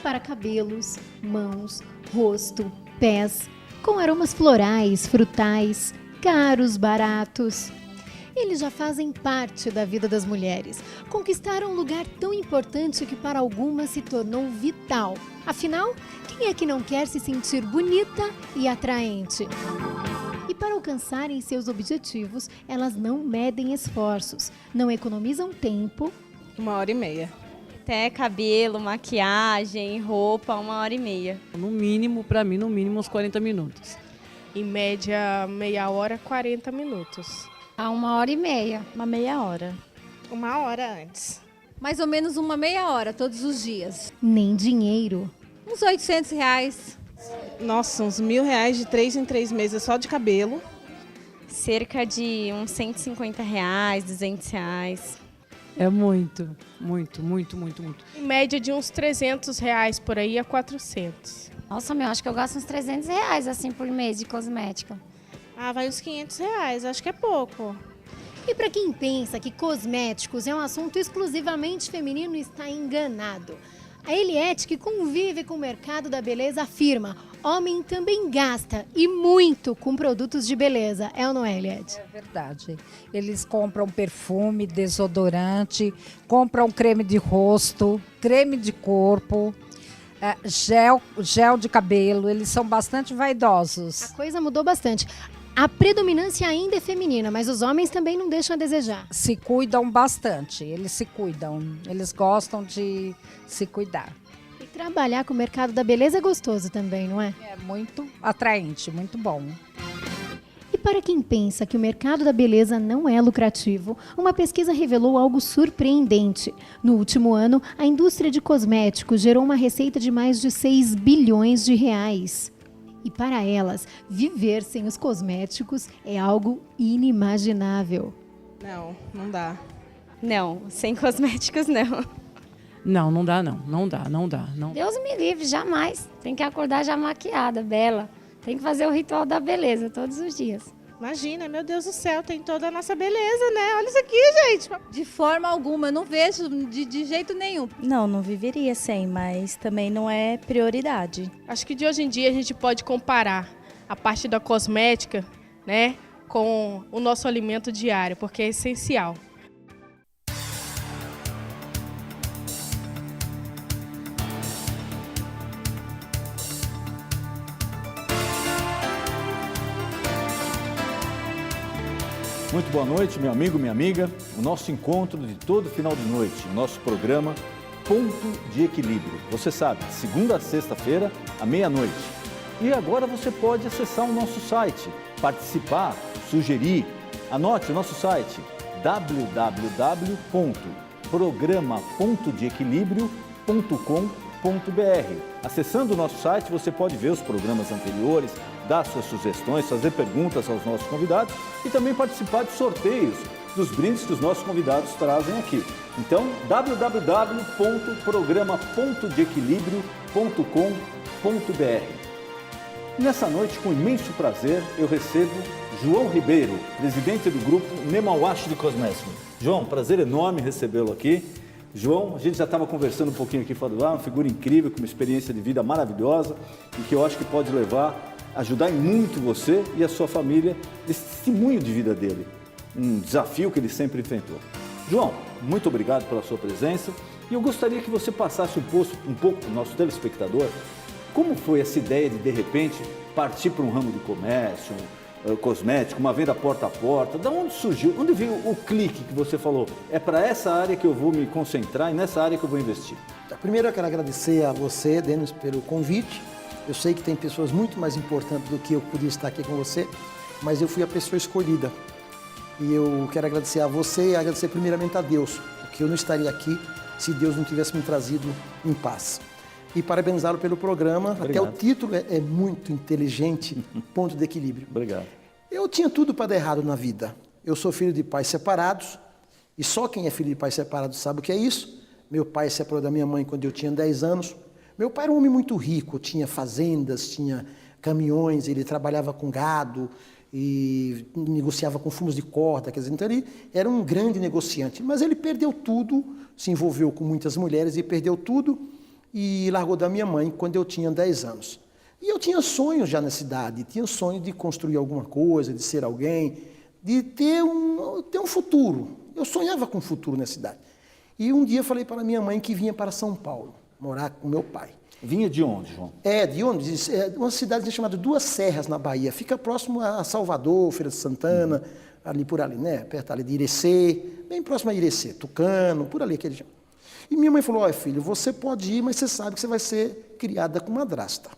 para cabelos, mãos, rosto, pés, com aromas florais, frutais, caros, baratos. Eles já fazem parte da vida das mulheres. Conquistaram um lugar tão importante que para algumas se tornou vital. Afinal, quem é que não quer se sentir bonita e atraente? E para alcançarem seus objetivos, elas não medem esforços, não economizam tempo. 1h30. Até cabelo, maquiagem, roupa, 1h30. No mínimo, para mim, no mínimo uns 40 minutos. Em média, meia hora, 40 minutos. A 1h30. Uma meia hora. 1 hora antes. Mais ou menos uma meia hora, todos os dias. Nem dinheiro. Uns R$800. Nossa, uns R$1.000 de 3 em 3 meses só de cabelo. Cerca de uns R$150, R$200. É muito. Em média de uns R$300 por aí a 400. Nossa, meu, acho que eu gasto uns R$300 assim por mês de cosmética. Ah, vai uns R$500, acho que é pouco. E para quem pensa que cosméticos é um assunto exclusivamente feminino, está enganado. A Eliette, que convive com o mercado da beleza, afirma: homem também gasta, e muito, com produtos de beleza. É ou não é, Eliette? É verdade. Eles compram perfume, desodorante, compram creme de rosto, creme de corpo, gel de cabelo. Eles são bastante vaidosos. A coisa mudou bastante. A predominância ainda é feminina, mas os homens também não deixam a desejar. Se cuidam bastante, eles se cuidam, eles gostam de se cuidar. E trabalhar com o mercado da beleza é gostoso também, não é? É muito atraente, muito bom. E para quem pensa que o mercado da beleza não é lucrativo, uma pesquisa revelou algo surpreendente. No último ano, a indústria de cosméticos gerou uma receita de mais de 6 bilhões de reais. E para elas, viver sem os cosméticos é algo inimaginável. Não dá. Não, sem cosméticos não. Não dá não. Não dá. Deus me livre, jamais. Tem que acordar já maquiada, bela. Tem que fazer o ritual da beleza todos os dias. Imagina, meu Deus do céu, tem toda a nossa beleza, né? Olha isso aqui, gente. De forma alguma, eu não vejo de jeito nenhum. Não viveria sem, mas também não é prioridade. Acho que de hoje em dia a gente pode comparar a parte da cosmética, né, com o nosso alimento diário, porque é essencial. Muito boa noite, meu amigo, minha amiga. O nosso encontro de todo final de noite, o nosso programa Ponto de Equilíbrio. Você sabe, segunda a sexta-feira, à meia-noite. E agora você pode acessar o nosso site, participar, sugerir. Anote o nosso site www.programa.deequilibrio.com.br. Acessando o nosso site, você pode ver os programas anteriores, dar suas sugestões, fazer perguntas aos nossos convidados e também participar de sorteios dos brindes que os nossos convidados trazem aqui. Então, www.programa.deequilibrio.com.br. Nessa noite, com imenso prazer, eu recebo João Ribeiro, presidente do grupo Nemawashi de Cosméticos. João, prazer enorme recebê-lo aqui. João, a gente já estava conversando um pouquinho aqui fora do ar, uma figura incrível, com uma experiência de vida maravilhosa e que eu acho que pode ajudar em muito você e a sua família, esse testemunho de vida dele, um desafio que ele sempre enfrentou. João, muito obrigado pela sua presença e eu gostaria que você passasse um pouco para o nosso telespectador como foi essa ideia de repente, partir para um ramo de comércio, cosmético, uma venda porta a porta. Da onde surgiu? Onde veio o clique que você falou? É para essa área que eu vou me concentrar e nessa área que eu vou investir. Primeiro eu quero agradecer a você, Denis, pelo convite. Eu sei que tem pessoas muito mais importantes do que eu podia estar aqui com você, mas eu fui a pessoa escolhida. E eu quero agradecer a você e agradecer primeiramente a Deus, porque eu não estaria aqui se Deus não tivesse me trazido em paz. E parabenizá-lo pelo programa. Obrigado. Até o título é muito inteligente, Ponto de Equilíbrio. Obrigado. Eu tinha tudo para dar errado na vida. Eu sou filho de pais separados, e só quem é filho de pais separados sabe o que é isso. Meu pai se separou da minha mãe quando eu tinha 10 anos. Meu pai era um homem muito rico, tinha fazendas, tinha caminhões, ele trabalhava com gado e negociava com fumos de corda, quer dizer, então ele era um grande negociante. Mas ele perdeu tudo, se envolveu com muitas mulheres e perdeu tudo. e largou da minha mãe quando eu tinha 10 anos. E eu tinha sonhos já na cidade, tinha sonho de construir alguma coisa, de ser alguém, de ter um futuro. Eu sonhava com um futuro na cidade. E um dia eu falei para minha mãe que vinha para São Paulo, morar com meu pai. Vinha de onde, João? De onde? Uma cidade chamada Duas Serras, na Bahia. Fica próximo a Salvador, Feira de Santana, ali por ali, né? Perto ali de Irecê, bem próximo a Irecê, Tucano, por ali aquele. E minha mãe falou, olha filho, você pode ir, mas você sabe que você vai ser criada com madrasta.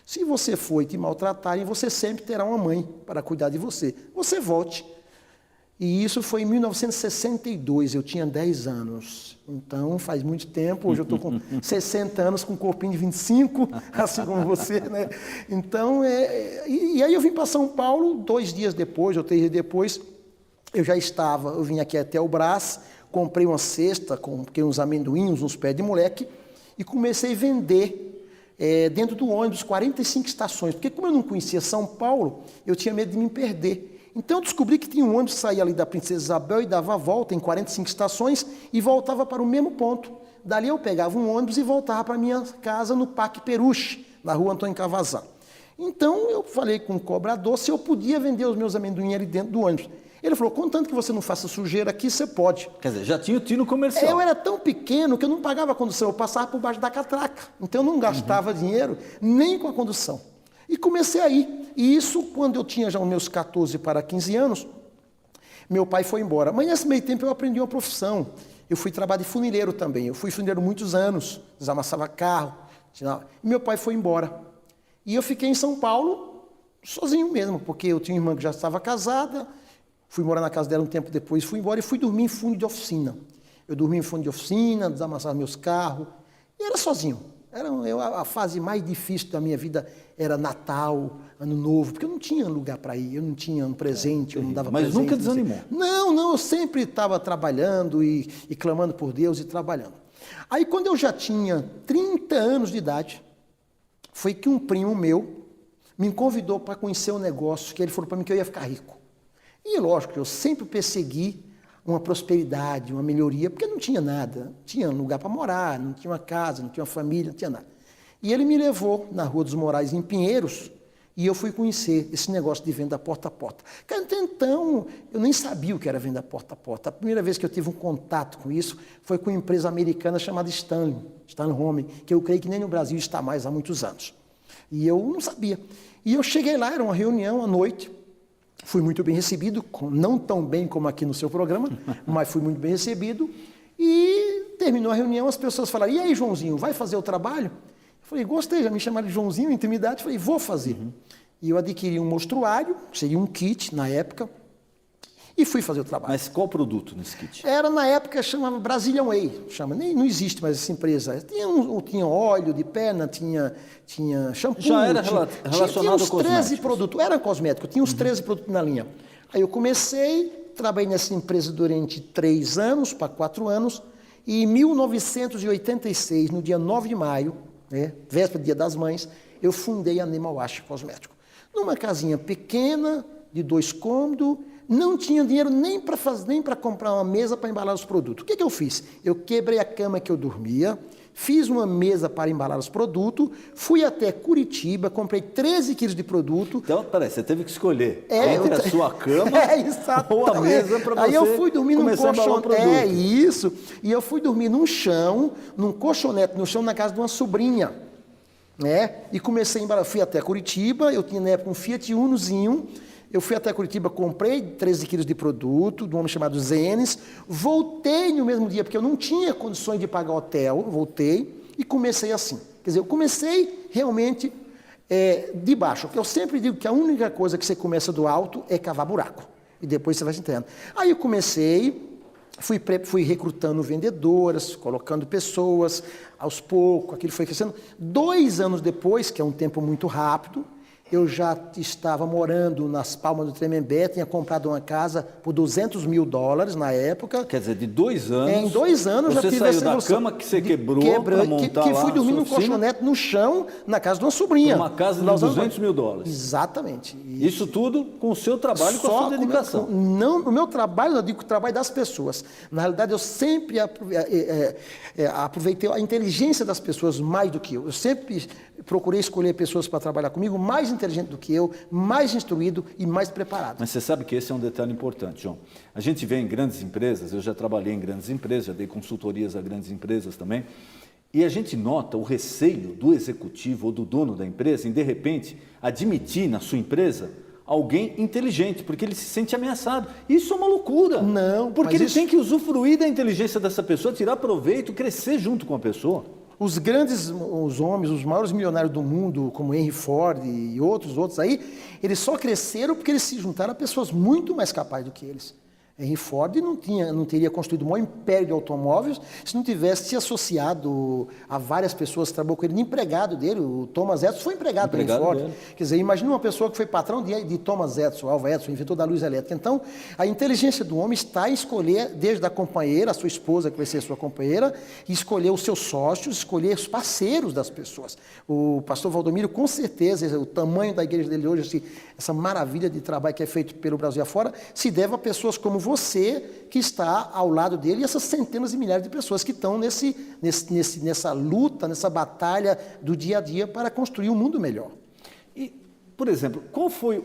Se você for e te maltratarem, você sempre terá uma mãe para cuidar de você. Você volte. E isso foi em 1962, eu tinha 10 anos. Então, faz muito tempo, hoje eu estou com 60 anos, com um corpinho de 25, assim como você, né? Então, e aí eu vim para São Paulo, 2 dias depois, ou 3 dias depois, eu vim aqui até o Brás, comprei uma cesta, comprei uns amendoins, uns pés de moleque, e comecei a vender dentro do ônibus, 45 estações, porque como eu não conhecia São Paulo, eu tinha medo de me perder. Então eu descobri que tinha um ônibus que saía ali da Princesa Isabel e dava a volta em 45 estações e voltava para o mesmo ponto. Dali eu pegava um ônibus e voltava para a minha casa no Parque Peruche, na rua Antônio Cavazán. Então eu falei com o cobrador se eu podia vender os meus amendoim ali dentro do ônibus. Ele falou, contanto que você não faça sujeira aqui, você pode. Quer dizer, já tinha o tino comercial. Eu era tão pequeno que eu não pagava a condução, eu passava por baixo da catraca. Então eu não gastava dinheiro nem com a condução. E comecei a ir. E isso, quando eu tinha já os meus 14 para 15 anos, meu pai foi embora. Mas nesse meio tempo eu aprendi uma profissão. Eu fui trabalhar de funileiro também. Eu fui funileiro muitos anos, desamassava carro. E meu pai foi embora. E eu fiquei em São Paulo, sozinho mesmo, porque eu tinha uma irmã que já estava casada, fui morar na casa dela um tempo depois, fui embora e fui dormir em fundo de oficina. Eu dormia em fundo de oficina, desamassava meus carros, e era sozinho. A fase mais difícil da minha vida era Natal, Ano Novo, porque eu não tinha lugar para ir, eu não tinha um presente, eu não dava presente. Mas nunca desanimou? Não, eu sempre estava trabalhando e clamando por Deus e trabalhando. Aí quando eu já tinha 30 anos de idade, foi que um primo meu me convidou para conhecer um negócio, que ele falou para mim que eu ia ficar rico. E lógico, eu sempre persegui uma prosperidade, uma melhoria, porque não tinha nada, não tinha lugar para morar, não tinha uma casa, não tinha uma família, não tinha nada. E ele me levou na Rua dos Morais, em Pinheiros, e eu fui conhecer esse negócio de venda porta a porta. Até então, eu nem sabia o que era venda porta a porta. A primeira vez que eu tive um contato com isso foi com uma empresa americana chamada Stanley Home, que eu creio que nem no Brasil está mais há muitos anos. E eu não sabia. E eu cheguei lá, era uma reunião à noite, fui muito bem recebido, não tão bem como aqui no seu programa, mas fui muito bem recebido. E terminou a reunião, as pessoas falaram, e aí, Joãozinho, vai fazer o trabalho? Eu falei, gostei, já me chamaram de Joãozinho, intimidade, falei, vou fazer. E eu adquiri um mostruário, seria um kit na época, e fui fazer o trabalho. Mas qual produto nesse kit? Era, na época, chamava Brazilian Way, não existe mais essa empresa. Tinha óleo de perna, tinha shampoo. Já era relacionado tinha uns a cosméticos? 13 produtos, era cosmético, tinha uns 13 produtos na linha. Aí eu comecei, trabalhei nessa empresa durante 3 anos, para 4 anos, e em 1986, no dia 9 de maio, véspera do Dia das Mães, eu fundei a Nemawashi Cosmético. Numa casinha pequena, de 2 cômodos, não tinha dinheiro nem para comprar uma mesa para embalar os produtos. O que eu fiz? Eu quebrei a cama que eu dormia, fiz uma mesa para embalar os produtos, fui até Curitiba, comprei 13 quilos de produto. Então, peraí, você teve que escolher entre a sua cama ou a mesa para você. Aí eu fui dormir num colchonete. Isso. E eu fui dormir num chão, num colchonete, no chão, na casa de uma sobrinha. E comecei a embalar. Fui até Curitiba, eu tinha na época um Fiat Unozinho. Eu fui até Curitiba, comprei 13 quilos de produto, de um homem chamado Zenes, voltei no mesmo dia, porque eu não tinha condições de pagar hotel, voltei e comecei assim. Quer dizer, eu comecei realmente de baixo, porque eu sempre digo que a única coisa que você começa do alto é cavar buraco, e depois você vai se entendendo. Aí eu comecei, fui recrutando vendedoras, colocando pessoas, aos poucos, aquilo foi crescendo. 2 anos depois, que é um tempo muito rápido, Eu já estava morando nas Palmas do Tremembé, tinha comprado uma casa por $200 mil na época. Quer dizer, de 2 anos... Em 2 anos você já tive saiu essa da evolução. cama que você quebrou para montar que lá fui a dormir sua num oficina? colchonete no chão, na casa de uma sobrinha. Uma casa de $200 mil. Exatamente. Isso tudo com o seu trabalho e com a sua dedicação. Não, o meu trabalho, eu digo o trabalho das pessoas. Na realidade, eu sempre aproveitei a inteligência das pessoas mais do que eu. Eu sempre procurei escolher pessoas para trabalhar comigo mais inteligentes do que eu, mais instruído e mais preparado. Mas você sabe que esse é um detalhe importante, João. A gente vê em grandes empresas, eu já trabalhei em grandes empresas, já dei consultorias a grandes empresas também, e a gente nota o receio do executivo ou do dono da empresa em, de repente, admitir na sua empresa alguém inteligente, porque ele se sente ameaçado. Isso é uma loucura. Não, porque ele tem que usufruir da inteligência dessa pessoa, tirar proveito, crescer junto com a pessoa. Os homens, os maiores milionários do mundo, como Henry Ford e outros aí, eles só cresceram porque eles se juntaram a pessoas muito mais capazes do que eles. Henry Ford não teria construído o maior império de automóveis se não tivesse se associado a várias pessoas que trabalhou com ele, de empregado dele. O Thomas Edison foi empregado do Henry Ford. Dele. Quer dizer, imagina uma pessoa que foi patrão de Thomas Edison, Alva Edison, inventor da luz elétrica. Então, a inteligência do homem está em escolher, desde a companheira, a sua esposa, que vai ser a sua companheira, e escolher os seus sócios, escolher os parceiros das pessoas. O pastor Valdomiro, com certeza, o tamanho da igreja dele hoje, essa maravilha de trabalho que é feito pelo Brasil afora, se deve a pessoas como você que está ao lado dele e essas centenas e milhares de pessoas que estão nessa luta, nessa batalha do dia a dia para construir um mundo melhor. E, por exemplo, qual foi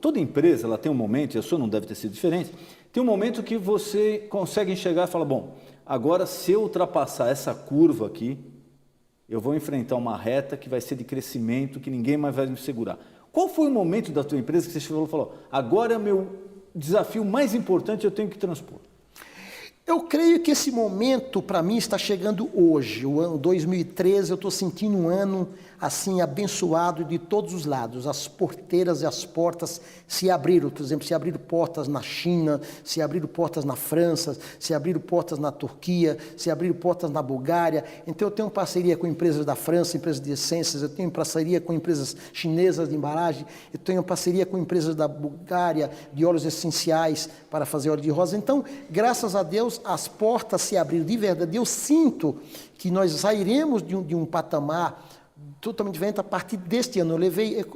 toda empresa, ela tem um momento, e a sua não deve ter sido diferente, tem um momento que você consegue enxergar e fala, bom, agora se eu ultrapassar essa curva aqui, eu vou enfrentar uma reta que vai ser de crescimento, que ninguém mais vai me segurar. Qual foi o momento da tua empresa que você chegou e falou, agora é meu desafio mais importante, eu tenho que transpor? Eu creio que esse momento, para mim, está chegando hoje. O ano 2013, eu estou sentindo um ano, assim, abençoado de todos os lados. As porteiras e as portas se abriram. Por exemplo, se abriram portas na China, se abriram portas na França, se abriram portas na Turquia, se abriram portas na Bulgária. Então, eu tenho parceria com empresas da França, empresas de essências, eu tenho parceria com empresas chinesas de embalagem, eu tenho parceria com empresas da Bulgária, de óleos essenciais, para fazer óleo de rosa. Então, graças a Deus, as portas se abriram de verdade. Eu sinto que nós sairemos de um patamar totalmente diferente a partir deste ano.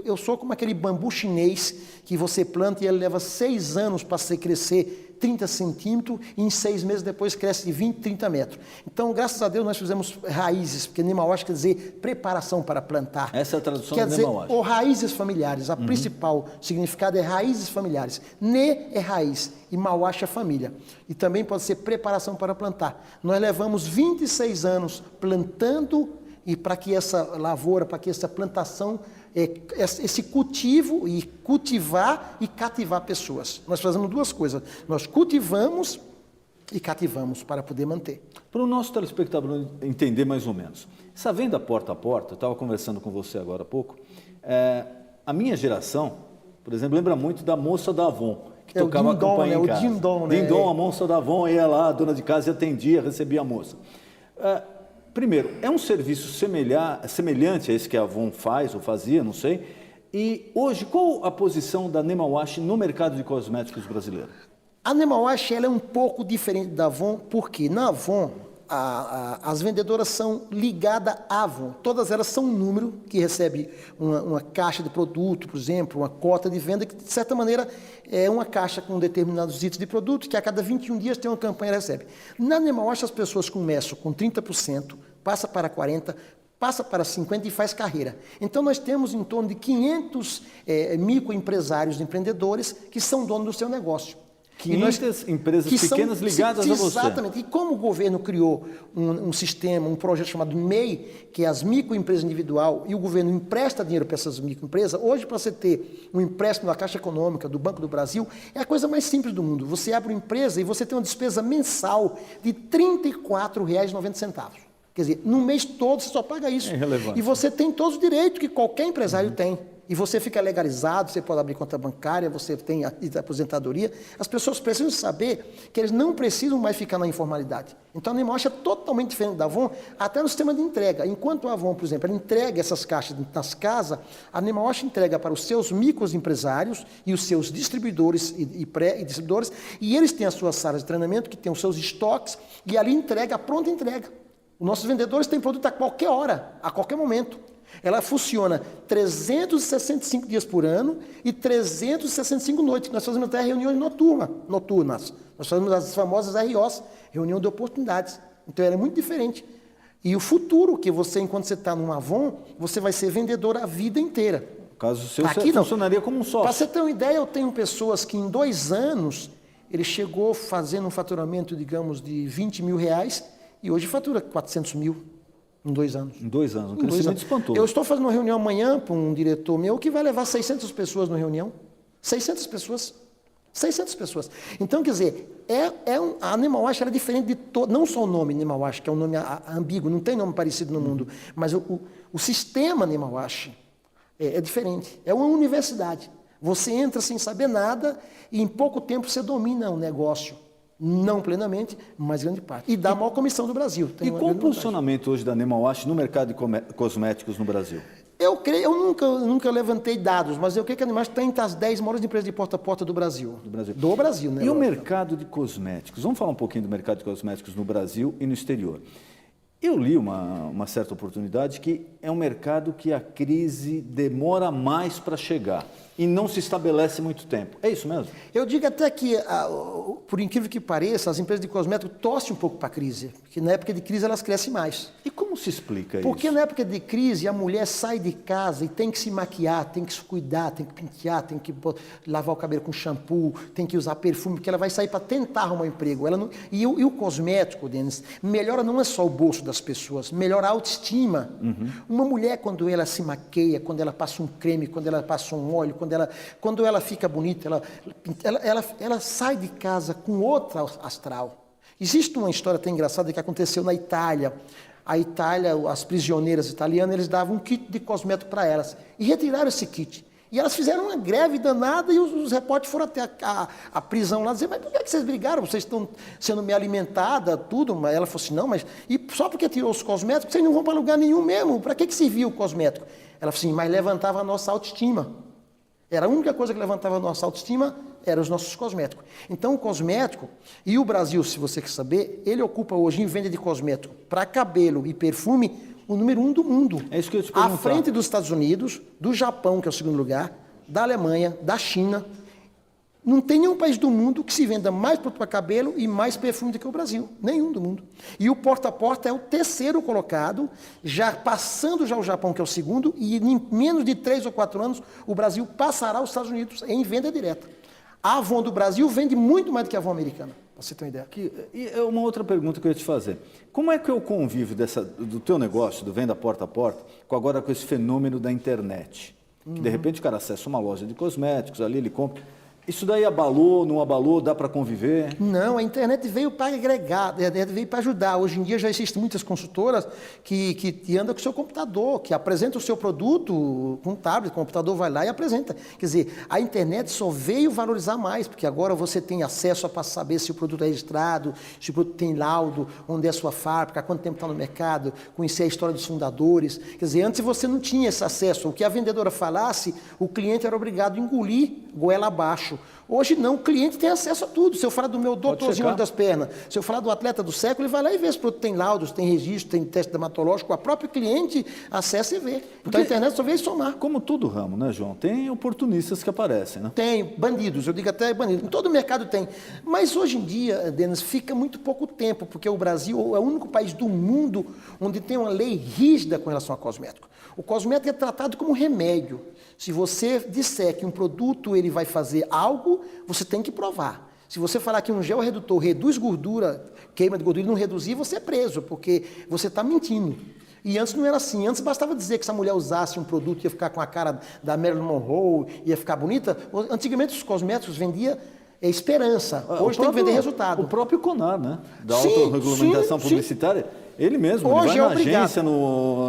Eu sou como aquele bambu chinês que você planta e ele leva 6 anos para se crescer 30 centímetros e em 6 meses depois cresce de 20, 30 metros. Então, graças a Deus, nós fizemos raízes, porque Nemawashi quer dizer preparação para plantar. Essa é a tradução quer do dizer, Nemawashi. ou raízes familiares. A principal significado é raízes familiares. Ne é raiz e Mawashi é família. E também pode ser preparação para plantar. Nós levamos 26 anos plantando e para que essa lavoura, para que essa plantação, esse cultivo e cultivar e cativar pessoas. Nós fazemos 2 coisas. Nós cultivamos e cativamos para poder manter. Para o nosso telespectador entender mais ou menos, essa venda porta a porta, eu estava conversando com você agora há pouco, a minha geração, por exemplo, lembra muito da moça da Avon, que tocava a campanha em casa. Dindom, a moça da Avon, ia lá, a dona de casa atendia, recebia a moça. Primeiro, é um serviço semelhante a esse que a Avon faz ou fazia, não sei. E hoje, qual a posição da Nemawashi no mercado de cosméticos brasileiro? A Nemawashi ela é um pouco diferente da Avon, porque na Avon as vendedoras são ligadas à Avon. Todas elas são um número que recebe uma caixa de produto, por exemplo, uma cota de venda, que de certa maneira é uma caixa com determinados itens de produto, que a cada 21 dias tem uma campanha e recebe. Na Nemawashi as pessoas começam com 30%, passa para 40%, passa para 50% e faz carreira. Então nós temos em torno de 500 microempresários, empreendedores, que são donos do seu negócio. 500 empresas pequenas ligadas a você. Exatamente. E como o governo criou um sistema, um projeto chamado MEI, que é as microempresas individual, e o governo empresta dinheiro para essas microempresas, hoje para você ter um empréstimo da Caixa Econômica, do Banco do Brasil, é a coisa mais simples do mundo. Você abre uma empresa e você tem uma despesa mensal de R$ 34,90. Quer dizer, no mês todo você só paga isso. É irrelevante. E você tem todos os direitos que qualquer empresário tem. e você fica legalizado, você pode abrir conta bancária, você tem a aposentadoria, as pessoas precisam saber que eles não precisam mais ficar na informalidade. Então a Animal Wash é totalmente diferente da Avon, até no sistema de entrega. Enquanto a Avon, por exemplo, ela entrega essas caixas nas casas, a Animal Wash entrega para os seus microempresários e os seus distribuidores e pré-distribuidores, e eles têm as suas salas de treinamento, que têm os seus estoques, e ali entrega, a pronta entrega. Os nossos vendedores têm produto a qualquer hora, a qualquer momento. Ela funciona 365 dias por ano e 365 noites. Nós fazemos até reuniões noturnas. Nós fazemos as famosas ROs, reunião de oportunidades. Então, ela é muito diferente. E o futuro, que você, enquanto você está num Avon, você vai ser vendedor a vida inteira. No caso seu, Aqui, você funcionaria como um sócio. Para você ter uma ideia, eu tenho pessoas que em 2 anos, ele chegou fazendo um faturamento, digamos, de 20 mil reais e hoje fatura 400 mil. Em 2 anos. Em 2 anos, um crescimento espantoso. Eu estou fazendo uma reunião amanhã para um diretor meu que vai levar 600 pessoas na reunião. 600 pessoas. 600 pessoas. Então, quer dizer, a Animal Wash é diferente de todo, não só o nome Animal Wash, que é um nome ambíguo, não tem nome parecido no mundo, mas o sistema Animal Wash é diferente. É uma universidade. Você entra sem saber nada e em pouco tempo você domina um negócio. Não plenamente, mas grande parte. E dá a maior comissão do Brasil. E qual o posicionamento hoje da Animal Wash no mercado de cosméticos no Brasil? Eu nunca levantei dados, mas eu creio que a Animal Wash está entre as 10 maiores empresas de porta a porta do Brasil. Do Brasil, né? E o mercado de cosméticos? Vamos falar um pouquinho do mercado de cosméticos no Brasil e no exterior. Eu li uma certa oportunidade que é um mercado que a crise demora mais para chegar e não se estabelece muito tempo. É isso mesmo? Eu digo até que, por incrível que pareça, as empresas de cosméticos torcem um pouco para a crise, porque na época de crise elas crescem mais. E como se explica isso? Porque na época de crise a mulher sai de casa e tem que se maquiar, tem que se cuidar, tem que pentear, tem que lavar o cabelo com shampoo, tem que usar perfume, porque ela vai sair para tentar arrumar um emprego. E o cosmético, Denis, melhora não é só o bolso das pessoas, melhora a autoestima. Uhum. Uma mulher, quando ela se maqueia, quando ela passa um creme, quando ela passa um óleo, quando ela fica bonita, ela sai de casa com outra astral. Existe uma história até engraçada que aconteceu na Itália. A Itália, as prisioneiras italianas, eles davam um kit de cosmético para elas e retiraram esse kit. E elas fizeram uma greve danada e os repórteres foram até a prisão lá dizer, mas por que vocês brigaram? Vocês estão sendo bem alimentadas, tudo. Mas ela falou assim, não, mas e só porque tirou os cosméticos, vocês não vão para lugar nenhum mesmo. Para que serviu o cosmético? Ela falou assim, mas levantava a nossa autoestima. Era a única coisa que levantava a nossa autoestima, eram os nossos cosméticos. Então, o cosmético, e o Brasil, se você quer saber, ele ocupa hoje, em venda de cosmético para cabelo e perfume, o número 1 do mundo. É isso que eu ia te perguntar. À frente dos Estados Unidos, do Japão, que é o 2º lugar, da Alemanha, da China. Não tem nenhum país do mundo que se venda mais produto para cabelo e mais perfume do que o Brasil. Nenhum do mundo. E o porta a porta é o 3º colocado, já passando já o Japão, que é o 2º, e em menos de 3 ou 4 anos, o Brasil passará os Estados Unidos em venda direta. A Avon do Brasil vende muito mais do que a Avon americana, para você ter uma ideia. E uma outra pergunta que eu ia te fazer. Como é que é o convívio do teu negócio, do venda porta a porta, agora com esse fenômeno da internet? Que de repente o cara acessa uma loja de cosméticos, ali ele compra. Isso daí abalou, não abalou, dá para conviver? Não, a internet veio para agregar, a internet veio para ajudar. Hoje em dia já existem muitas consultoras que andam com o seu computador, que apresentam o seu produto com um tablet, o computador vai lá e apresenta. Quer dizer, a internet só veio valorizar mais, porque agora você tem acesso para saber se o produto é registrado, se o produto tem laudo, onde é a sua fábrica, há quanto tempo está no mercado, conhecer a história dos fundadores. Quer dizer, antes você não tinha esse acesso. O que a vendedora falasse, o cliente era obrigado a engolir goela abaixo. Hoje não, o cliente tem acesso a tudo. Se eu falar do meu doutorzinho das pernas, se eu falar do atleta do século, ele vai lá e vê se o produto tem laudos, tem registro, tem teste dermatológico, o próprio cliente acessa e vê. Então a internet só veio somar. Como todo ramo, né, João? Tem oportunistas que aparecem, né? Tem, bandidos, eu digo até bandidos. Em todo mercado tem. Mas hoje em dia, Denis, fica muito pouco tempo, porque o Brasil é o único país do mundo onde tem uma lei rígida com relação a cosmético. O cosmético é tratado como remédio. Se você disser que um produto ele vai fazer algo, você tem que provar. Se você falar que um gel redutor reduz gordura, queima de gordura e não reduzir, você é preso, porque você está mentindo. E antes não era assim. Antes bastava dizer que se a mulher usasse um produto ia ficar com a cara da Marilyn Monroe, ia ficar bonita. Antigamente os cosméticos vendiam esperança. Hoje tem que vender resultado. O próprio CONAR, né? Da autorregulamentação publicitária, Ele mesmo, Hoje ele é vai na obrigado. agência,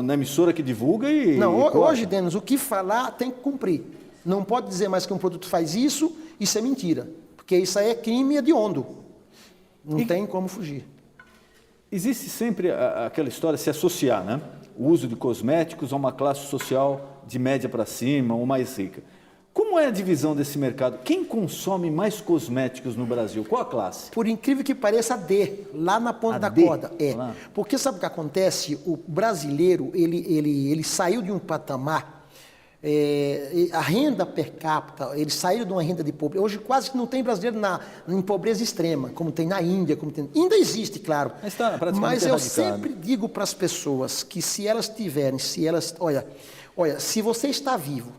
na emissora que divulga e... Não, e corta. hoje, Denis, o que falar tem que cumprir. Não pode dizer mais que um produto faz isso é mentira. Porque isso aí é crime hediondo. Não tem como fugir. Existe sempre aquela história de se associar, né? O uso de cosméticos a uma classe social de média para cima ou mais rica. Como é a divisão desse mercado? Quem consome mais cosméticos no Brasil? Qual a classe? Por incrível que pareça, a D, lá na ponta A da D? corda. É. Lá. Porque sabe o que acontece? O brasileiro, ele saiu de um patamar, a renda per capita, ele saiu de uma renda de pobreza. Hoje quase que não tem brasileiro em pobreza extrema, como tem na Índia, como tem... Ainda existe, claro. Mas está praticamente Mas eu erradicado. sempre digo para as pessoas que se elas tiverem, olha, se você está vivo,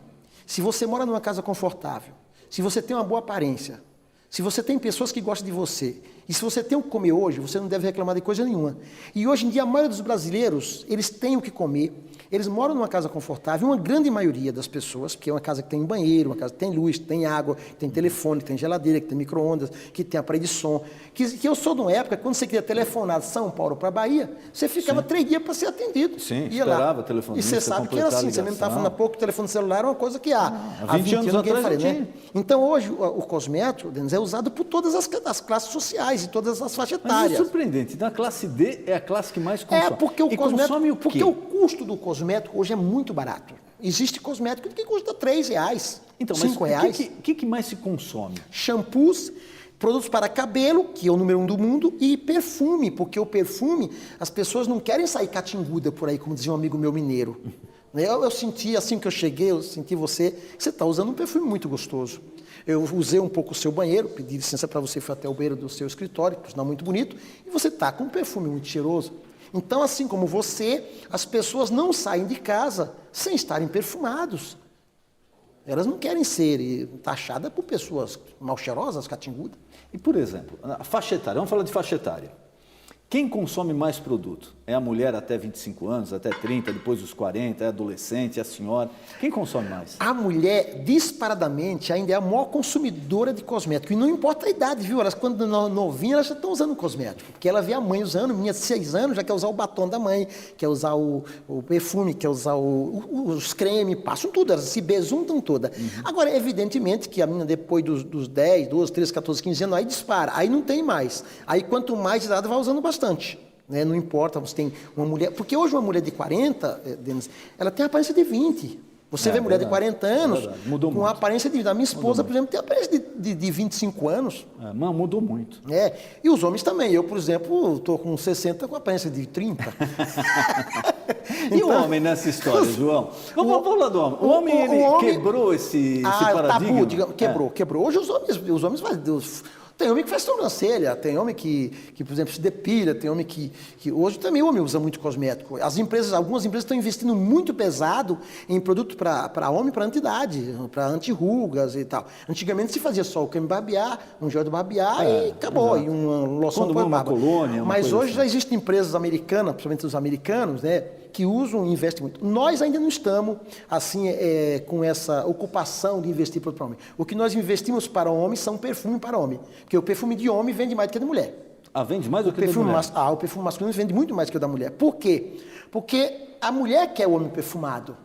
se você mora numa casa confortável, se você tem uma boa aparência, se você tem pessoas que gostam de você, e se você tem o que comer hoje, você não deve reclamar de coisa nenhuma. E hoje em dia, a maioria dos brasileiros, eles têm o que comer, eles moram numa casa confortável, uma grande maioria das pessoas, porque é uma casa que tem banheiro, uma casa que tem luz, que tem água, que tem telefone, que tem geladeira, que tem micro-ondas, que tem aparelho de som. Que eu sou de uma época, quando você queria telefonar de São Paulo para Bahia, você ficava 3 dias para ser atendido. Sim, Ia esperava lá. telefonista, E você sabe que era completar a assim, você mesmo estava ligação. falando há pouco, o telefone celular é uma coisa que há 20 anos ninguém atrás faria, não né? tinha. Então hoje o cosmético, Denis, é usado por todas as classes sociais e todas as faixas Mas é etárias. surpreendente, na classe D é a classe que mais consome. Porque o e cosmético, consome o quê? porque o custo do cosmético hoje é muito barato. Existe cosmético que custa R$3, Então, mas R$5. o que mais se consome? Shampoos, produtos para cabelo, que é o número 1 do mundo, e perfume, porque o perfume, as pessoas não querem sair catinguda por aí, como dizia um amigo meu mineiro. Eu senti, assim que eu cheguei, eu senti você está usando um perfume muito gostoso. Eu usei um pouco o seu banheiro, pedi licença para você ir até o banheiro do seu escritório, por sinal muito bonito, e você está com um perfume muito cheiroso. Então, assim como você, as pessoas não saem de casa sem estarem perfumados. Elas não querem ser taxadas por pessoas mal cheirosas, catingudas. E, por exemplo, a faixa etária, vamos falar de faixa etária. Quem consome mais produto? É a mulher até 25 anos, até 30, depois dos 40, é a adolescente, é a senhora? Quem consome mais? A mulher, disparadamente, ainda é a maior consumidora de cosmético. E não importa a idade, viu? Elas, quando novinhas, elas já estão usando cosmético. Porque ela vê a mãe usando, minha de 6 anos, já quer usar o batom da mãe, quer usar o perfume, quer usar os cremes, passam tudo, elas se besuntam toda. Agora, evidentemente que a menina, depois dos 10, 12, 13, 14, 15 anos, aí dispara. Aí não tem mais. Aí, quanto mais idade, vai usando bastante. Né? Não importa, você tem uma mulher... Porque hoje uma mulher de 40, Denis, ela tem a aparência de 20. Você vê mulher de 40 anos mudou com muito. a aparência de 20. A minha esposa, por exemplo, tem a aparência de 25 anos. Mudou muito. E os homens também. Eu, por exemplo, estou com 60 com a aparência de 30. E o homem nessa história, João? Vamos falar do homem. O homem quebrou esse paradigma? Tabu, digamos, quebrou. Hoje os homens tem homem que faz sobrancelha, tem homem que, por exemplo, se depila, tem homem que hoje também o homem usa muito cosmético. Algumas empresas estão investindo muito pesado em produto para homem, para anti-idade, para anti-rugas e tal. Antigamente se fazia só o creme barbear, um gel de barbear e acabou, e uma loção Quando para uma barba. colônia, uma Mas coisa hoje assim. já existem empresas americanas, principalmente os americanos, né, que usam e investem muito. Nós ainda não estamos assim com essa ocupação de investir para o homem. O que nós investimos para o homem são perfume para homem. Porque o perfume de homem vende mais do que de mulher. Vende mais do que da mulher? O perfume masculino vende muito mais do que o da mulher. Por quê? Porque a mulher quer o homem perfumado.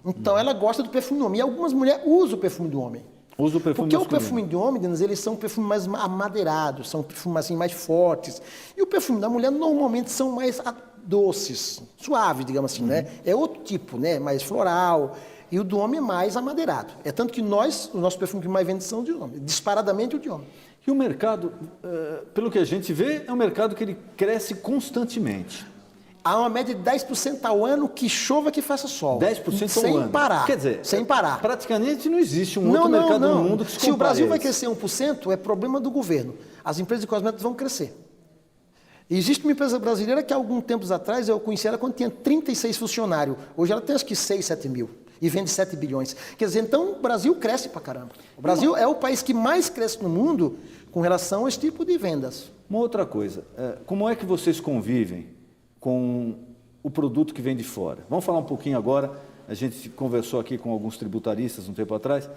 Então ela gosta do perfume do homem. E algumas mulheres usam o perfume do homem. Usa o perfume Porque masculino. o perfume de homem, Denis, eles são perfumes mais amadeirados, são perfumes assim, mais fortes. E o perfume da mulher normalmente são mais doces, suaves, digamos assim, né? É outro tipo, né? Mais floral. E o do homem é mais amadeirado. É tanto que o nosso perfume que mais vende são de homem, disparadamente o de homem. E o mercado, pelo que a gente vê, é um mercado que ele cresce constantemente. Há uma média de 10% ao ano que chova, que faça sol. 10% ao sem ano. parar. Quer dizer, sem parar. praticamente não existe um outro mercado no mundo que se Se o Brasil vai compare a esse. crescer 1%, é problema do governo. As empresas de cosméticos vão crescer. E existe uma empresa brasileira que há alguns tempos atrás eu conheci ela quando tinha 36 funcionários. Hoje ela tem acho que 6, 7 mil. E vende 7 bilhões. Quer dizer, então o Brasil cresce pra caramba. O Brasil é o país que mais cresce no mundo com relação a esse tipo de vendas. Uma outra coisa, como é que vocês convivem com o produto que vem de fora? Vamos falar um pouquinho agora, a gente conversou aqui com alguns tributaristas um tempo atrás.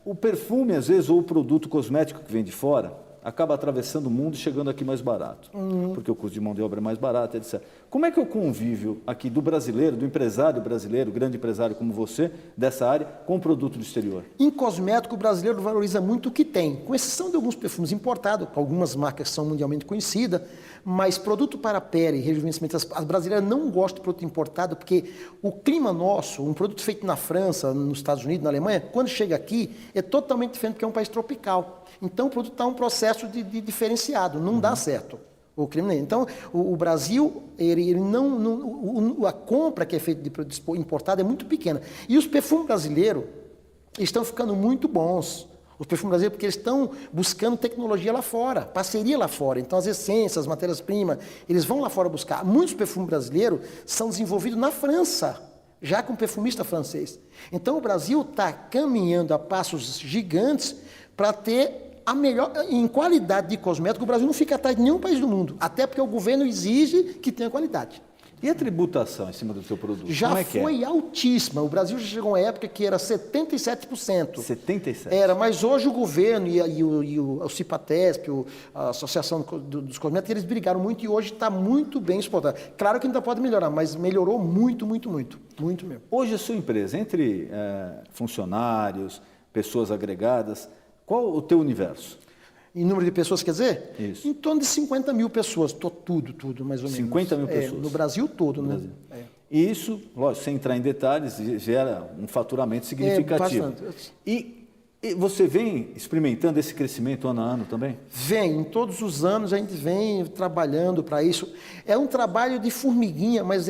O perfume, às vezes, ou o produto cosmético que vem de fora, acaba atravessando o mundo e chegando aqui mais barato, porque o custo de mão de obra é mais barato, etc. Como é que é o convívio aqui do brasileiro, do empresário brasileiro, grande empresário como você, dessa área, com o produto do exterior? Em cosmético, o brasileiro valoriza muito o que tem, com exceção de alguns perfumes importados, algumas marcas são mundialmente conhecidas, mas produto para pele, rejuvenescimento, as brasileiras não gostam de produto importado, porque o clima nosso, um produto feito na França, nos Estados Unidos, na Alemanha, quando chega aqui, é totalmente diferente, porque é um país tropical. Então, o produto está um processo de diferenciado, não dá certo. O crime. Então, o Brasil, ele não, a compra que é feita de produto importado é muito pequena. E os perfumes brasileiros estão ficando muito bons. Os perfumes brasileiros, porque eles estão buscando tecnologia lá fora, parceria lá fora. Então, as essências, as matérias-primas, eles vão lá fora buscar. Muitos perfumes brasileiros são desenvolvidos na França, já com perfumista francês. Então, o Brasil está caminhando a passos gigantes para ter a melhor, em qualidade de cosmético, o Brasil não fica atrás de nenhum país do mundo, até porque o governo exige que tenha qualidade. E a tributação em cima do seu produto? Já como é foi altíssima. O Brasil já chegou a uma época que era 77%. 77%? Era, mas hoje o governo e o Cipatesp, a Associação dos Cosméticos, eles brigaram muito e hoje está muito bem exportado. Claro que ainda pode melhorar, mas melhorou muito, muito, muito. Muito mesmo. Hoje a sua empresa, entre funcionários, pessoas agregadas, qual o teu universo? Em número de pessoas, quer dizer? Isso. Em torno de 50 mil pessoas, tudo, mais ou menos. 50 mil pessoas? No Brasil todo, né? E isso, lógico, sem entrar em detalhes, gera um faturamento significativo. Bastante. E você vem experimentando esse crescimento ano a ano também? Vem, em todos os anos a gente vem trabalhando para isso. É um trabalho de formiguinha, mas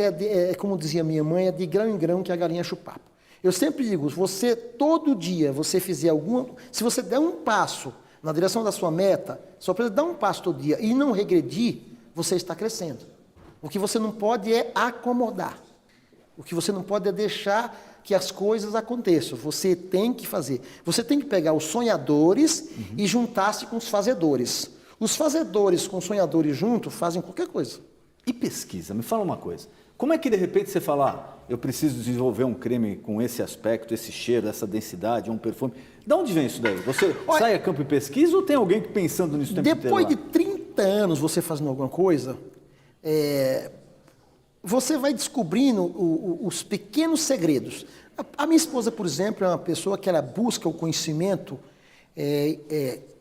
como dizia minha mãe, é de grão em grão que a galinha chupa. Eu sempre digo, se você todo dia você fizer se você der um passo na direção da sua meta, só precisa dar um passo todo dia e não regredir, você está crescendo. O que você não pode é acomodar. O que você não pode é deixar que as coisas aconteçam. Você tem que fazer. Você tem que pegar os sonhadores e juntar-se com os fazedores. Os fazedores com os sonhadores juntos fazem qualquer coisa. E pesquisa, me fala uma coisa. Como é que de repente você fala, eu preciso desenvolver um creme com esse aspecto, esse cheiro, essa densidade, um perfume? De onde vem isso daí? Você sai a campo e pesquisa ou tem alguém que pensando nisso o tempo inteiro? Depois de 30 anos você fazendo alguma coisa, você vai descobrindo os pequenos segredos. A minha esposa, por exemplo, é uma pessoa que ela busca o conhecimento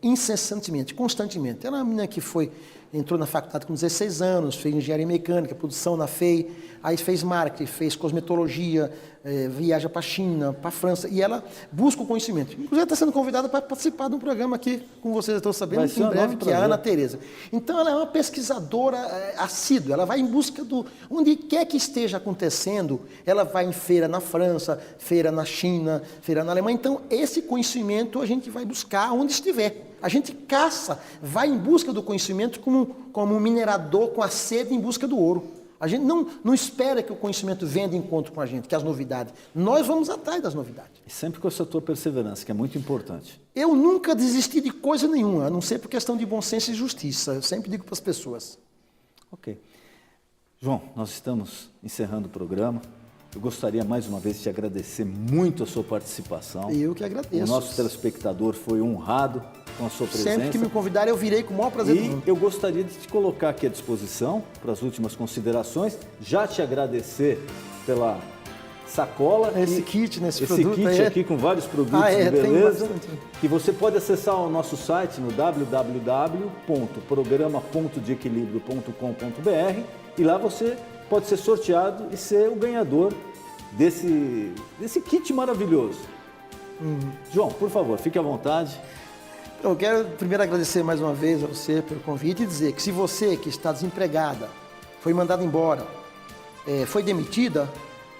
incessantemente, constantemente. Ela é uma menina que entrou na faculdade com 16 anos, fez engenharia mecânica, produção na FEI, aí fez marketing, fez cosmetologia, viaja para a China, para a França, e ela busca o conhecimento. Inclusive, está sendo convidada para participar de um programa aqui com vocês, eu estou sabendo, em breve, que é a Ana Tereza. Então, ela é uma pesquisadora assídua, ela vai em busca onde quer que esteja acontecendo, ela vai em feira na França, feira na China, feira na Alemanha. Então, esse conhecimento a gente vai buscar onde estiver. A gente caça, vai em busca do conhecimento como um minerador com a sede em busca do ouro. A gente não espera que o conhecimento venha de encontro com a gente, que é as novidades. Nós vamos atrás das novidades. E sempre com essa tua perseverança, que é muito importante. Eu nunca desisti de coisa nenhuma, a não ser por questão de bom senso e justiça. Eu sempre digo para as pessoas. Ok. João, nós estamos encerrando o programa. Eu gostaria mais uma vez de te agradecer muito a sua participação. Eu que agradeço. O nosso telespectador foi honrado com a sua presença. Sempre que me convidarem, eu virei com o maior prazer do mundo. E eu gostaria de te colocar aqui à disposição para as últimas considerações. Já te agradecer pela sacola. Esse kit, nesse produto. Esse kit aqui com vários produtos de beleza. Que você pode acessar o nosso site no www.programa.deequilibrio.com.br e lá você pode ser sorteado e ser o ganhador desse kit maravilhoso. João, por favor, fique à vontade. Eu quero primeiro agradecer mais uma vez a você pelo convite e dizer que se você que está desempregada, foi mandada embora, foi demitida,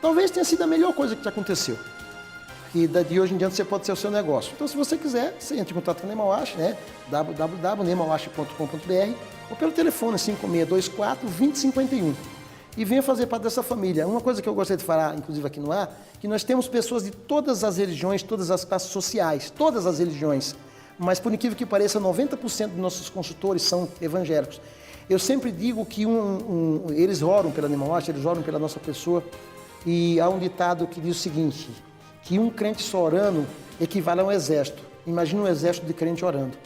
talvez tenha sido a melhor coisa que te aconteceu. E de hoje em diante você pode ser o seu negócio. Então, se você quiser, você entra em contato com a Nemawashi, né? www.nemawashi.com.br ou pelo telefone 5624-2051. E venha fazer parte dessa família. Uma coisa que eu gostaria de falar, inclusive aqui no ar, que nós temos pessoas de todas as religiões, todas as classes sociais, todas as religiões. Mas, por incrível que pareça, 90% dos nossos consultores são evangélicos. Eu sempre digo que eles oram pela Nemawashi, eles oram pela nossa pessoa. E há um ditado que diz o seguinte, que um crente só orando equivale a um exército. Imagina um exército de crente orando.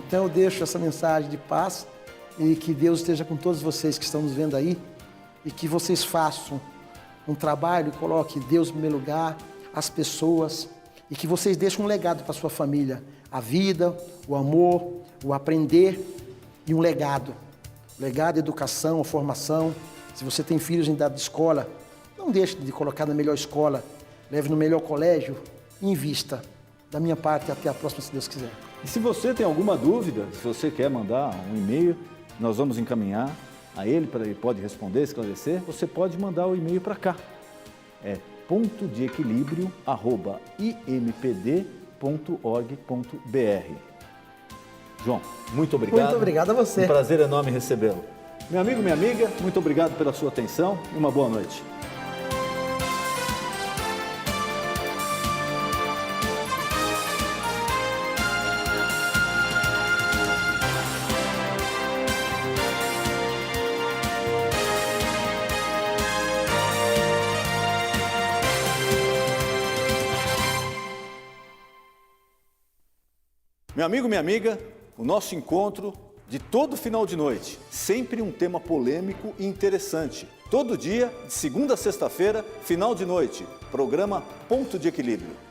Então eu deixo essa mensagem de paz e que Deus esteja com todos vocês que estão nos vendo aí e que vocês façam um trabalho, coloque Deus em primeiro lugar, as pessoas e que vocês deixem um legado para sua família, a vida, o amor, o aprender e um legado. Legado, educação, formação. Se você tem filhos em idade de escola, não deixe de colocar na melhor escola, leve no melhor colégio e invista. Da minha parte, até a próxima, se Deus quiser. E se você tem alguma dúvida, se você quer mandar um e-mail, nós vamos encaminhar a ele, para ele pode responder, esclarecer, você pode mandar o e-mail para cá. É pontodeequilibrio@impd.org.br. João, muito obrigado. Muito obrigado a você. Um prazer enorme recebê-lo. Meu amigo, minha amiga, muito obrigado pela sua atenção e uma boa noite. Meu amigo, minha amiga, o nosso encontro de todo final de noite, sempre um tema polêmico e interessante. Todo dia, de segunda a sexta-feira, final de noite, programa Ponto de Equilíbrio.